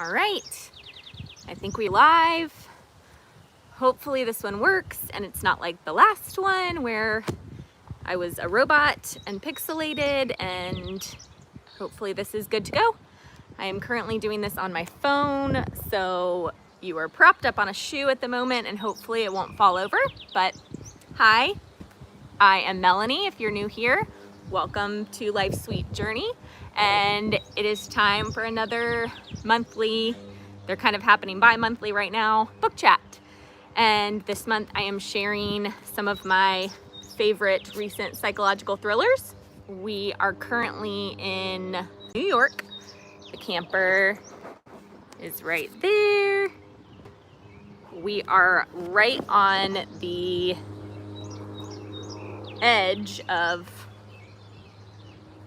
All right, I think we're live. Hopefully this one works and it's not like the last one where I was a robot and pixelated, and hopefully this is good to go. I am currently doing this on my phone, so you are propped up on a shoe at the moment and hopefully it won't fall over. But hi, I am Melanie. If you're new here, welcome to Life's Sweet Journey. And it is time for another monthly, they're kind of happening bi-monthly right now, book chat. And this month I am sharing some of my favorite recent psychological thrillers. We are currently in New York. The camper is right there. We are right on the edge of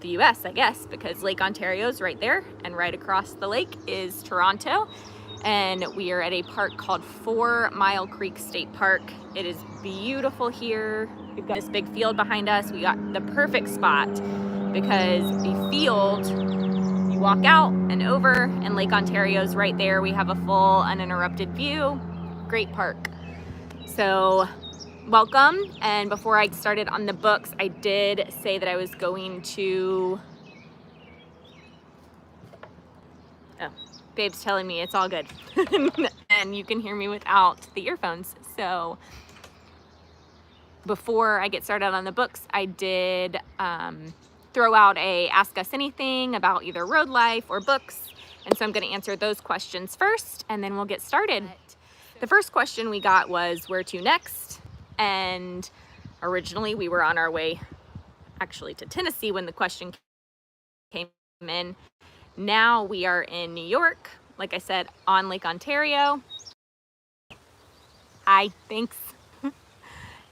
the US, I guess, because Lake Ontario is right there, and right across the lake is Toronto. And we are at a park called 4 Mile Creek State Park. It is beautiful here. We've got this big field behind us. We got the perfect spot because the field, you walk out and over, and Lake Ontario is right there. We have a full uninterrupted view. Great park. So welcome. And before I started on the books, I did say that I was going to, Babe's telling me it's all good. And you can hear me without the earphones. So before I get started on the books, I did throw out a Ask Us Anything about either road life or books. And so I'm going to answer those questions first, and then we'll get started. The first question we got was where to next? And originally we were on our way actually to Tennessee when the question came in. Now we are in New York, like I said, on Lake Ontario. Hi, thanks.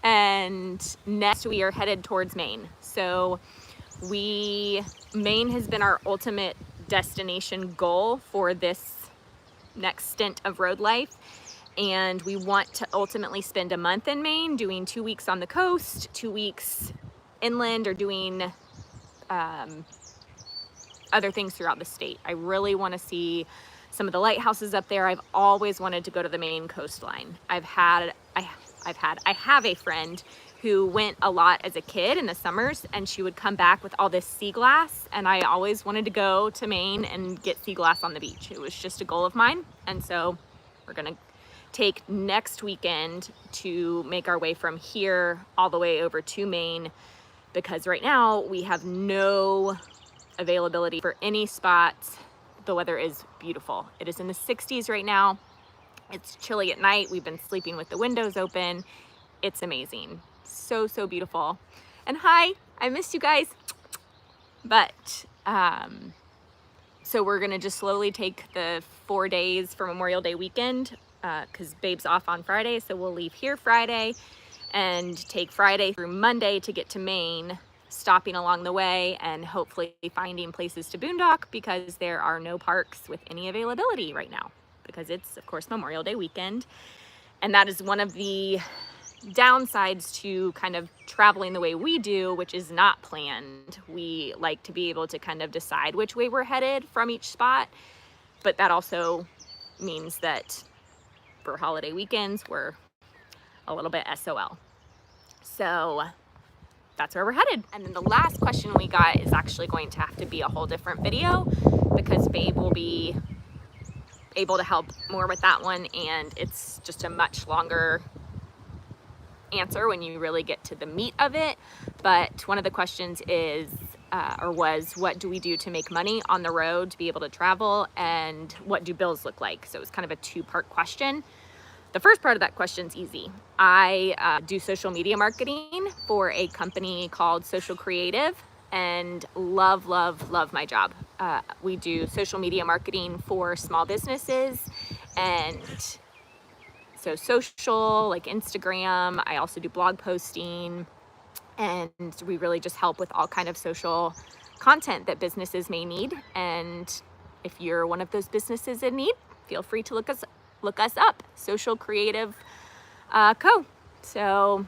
And next we are headed towards Maine. So Maine has been our ultimate destination goal for this next stint of road life. And we want to ultimately spend a month in Maine, doing 2 weeks on the coast, 2 weeks inland, or doing other things throughout the state. I really want to see some of the lighthouses up there. I've always wanted to go to the Maine coastline. I have a friend who went a lot as a kid in the summers, and she would come back with all this sea glass, and I always wanted to go to Maine and get sea glass on the beach. It was just a goal of mine, and so we're gonna take next weekend to make our way from here all the way over to Maine, because right now we have no availability for any spots. The weather is beautiful. It is in the 60s right now. It's chilly at night. We've been sleeping with the windows open. It's amazing. So, so beautiful. And hi, I missed you guys. But so we're gonna just slowly take the 4 days for Memorial Day weekend, because Babe's off on Friday, so we'll leave here Friday and take Friday through Monday to get to Maine, stopping along the way and hopefully finding places to boondock, because there are no parks with any availability right now, because it's, of course, Memorial Day weekend. And that is one of the downsides to kind of traveling the way we do, which is not planned. We like to be able to kind of decide which way we're headed from each spot, but that also means that for holiday weekends, we're a little bit SOL. So that's where we're headed. And then the last question we got is actually going to have to be a whole different video, because Babe will be able to help more with that one, and it's just a much longer answer when you really get to the meat of it. But one of the questions is, was, what do we do to make money on the road to be able to travel, and what do bills look like? So it was kind of a 2-part question. The first part of that question is easy. I do social media marketing for a company called Social Creative, and love, love, love my job. We do social media marketing for small businesses, and so social, like Instagram. I also do blog posting, and we really just help with all kind of social content that businesses may need. And if you're one of those businesses in need, feel free to look us up, Social Creative Co. So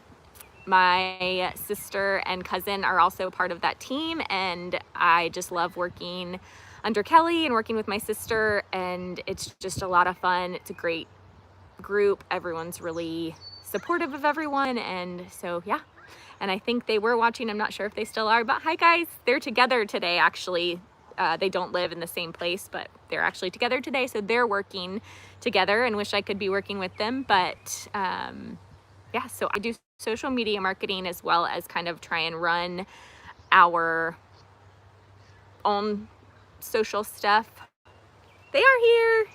My sister and cousin are also part of that team, and I just love working under Kelly and working with my sister, and it's just a lot of fun. It's a great group. Everyone's really supportive of everyone, and so yeah. And I think they were watching. I'm not sure if they still are, but hi guys. They're together today actually. They don't live in the same place, but they're actually together today, so they're working together, and wish I could be working with them, but yeah, so I do social media marketing as well as kind of try and run our own social stuff. They are here,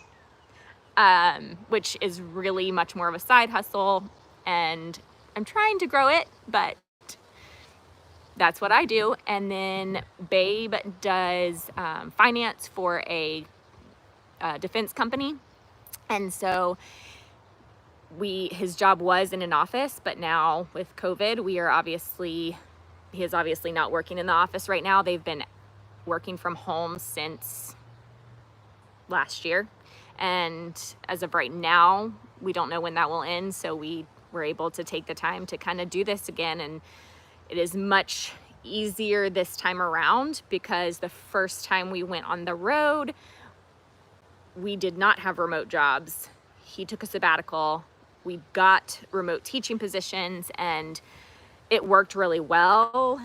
which is really much more of a side hustle, and I'm trying to grow it, but that's what I do. And then Babe does finance for a defense company, and so his job was in an office, but now with COVID, he is obviously not working in the office right now. They've been working from home since last year. And as of right now, we don't know when that will end. So we were able to take the time to kind of do this again. And it is much easier this time around, because the first time we went on the road, we did not have remote jobs. He took a sabbatical. We got remote teaching positions, and it worked really well.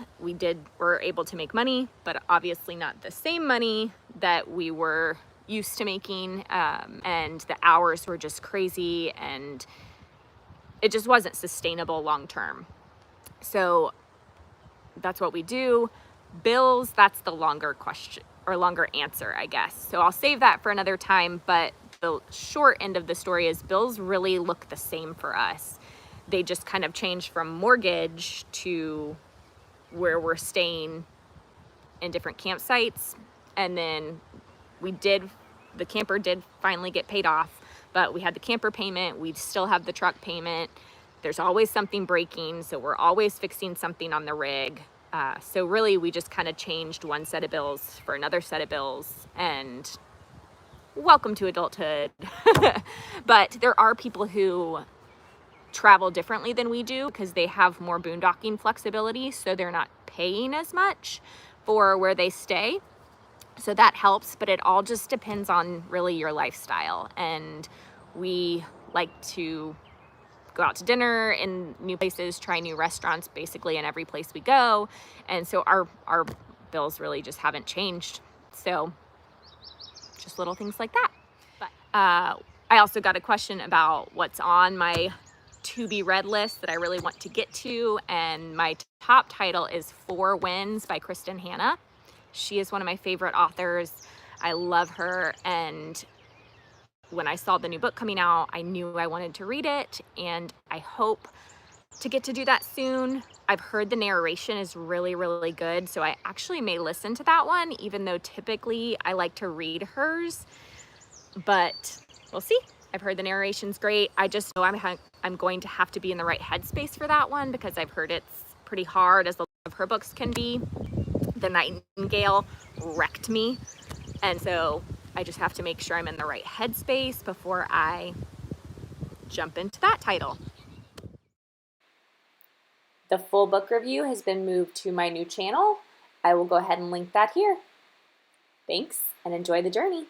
Were able to make money, but obviously not the same money that we were used to making. And the hours were just crazy, and it just wasn't sustainable long term. So that's what we do. Bills, that's the longer question, or longer answer, I guess. So I'll save that for another time, but the short end of the story is bills really look the same for us. They just kind of changed from mortgage to where we're staying in different campsites. And then the camper did finally get paid off, but we had the camper payment. We still have the truck payment. There's always something breaking, so we're always fixing something on the rig. So really, we just kind of changed one set of bills for another set of bills, and welcome to adulthood. But there are people who travel differently than we do because they have more boondocking flexibility, so they're not paying as much for where they stay. So that helps, but it all just depends on really your lifestyle. And we like to go out to dinner in new places, try new restaurants basically in every place we go. And so our bills really just haven't changed. So just little things like that. But I also got a question about what's on my to be read list that I really want to get to. And my top title is 4 Winds by Kristen Hanna. She is one of my favorite authors. I love her, and when I saw the new book coming out, I knew I wanted to read it, and I hope to get to do that soon. I've heard the narration is really, really good, so I actually may listen to that one, even though typically I like to read hers, but we'll see. I've heard the narration's great. I just know I'm going to have to be in the right headspace for that one, because I've heard it's pretty hard, as a lot of her books can be. The Nightingale wrecked me, and so I just have to make sure I'm in the right headspace before I jump into that title. The full book review has been moved to my new channel. I will go ahead and link that here. Thanks, and enjoy the journey.